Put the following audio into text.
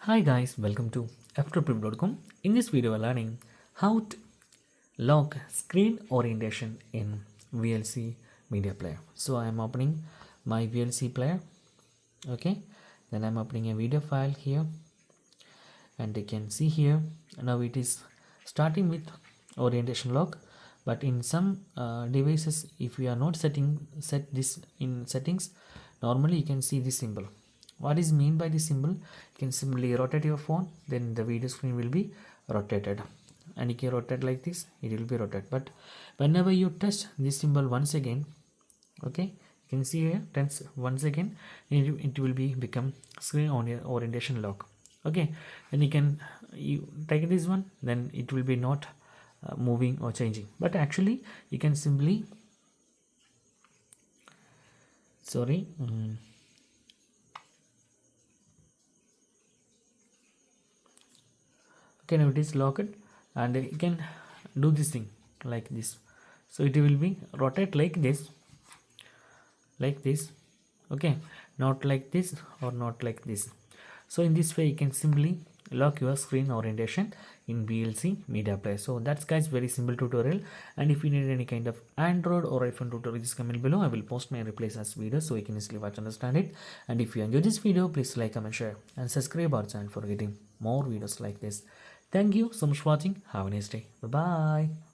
Hi guys, welcome to Ftopreview.com. In this video, we're learning how to lock screen orientation in VLC Media Player. So I am opening my VLC player. Okay, then I'm opening a video file here, and you can see here now it is starting with orientation lock. But in some devices, if we are not set this in settings, normally you can see this symbol. What is mean by this symbol? You can simply rotate your phone, then the video screen will be rotated, and you can rotate like this, it will be rotated. But whenever you touch this symbol once again, okay, you can see here once again it will be become screen on your orientation lock. Okay, then you take this one, then it will be not moving or changing. But actually you can simply sorry okay, now it is locked, and you can do this thing like this. So it will be rotate like this, okay, not like this or not like this. So in this way you can simply lock your screen orientation in VLC Media Player. So that's guys very simple tutorial, and if you need any kind of Android or iPhone tutorial, just comment below. I will post my replies as videos so you can easily watch and understand it. And if you enjoyed this video, please like, comment, share and subscribe our channel for getting more videos like this. Thank you so much for watching. Have a nice day. Bye bye.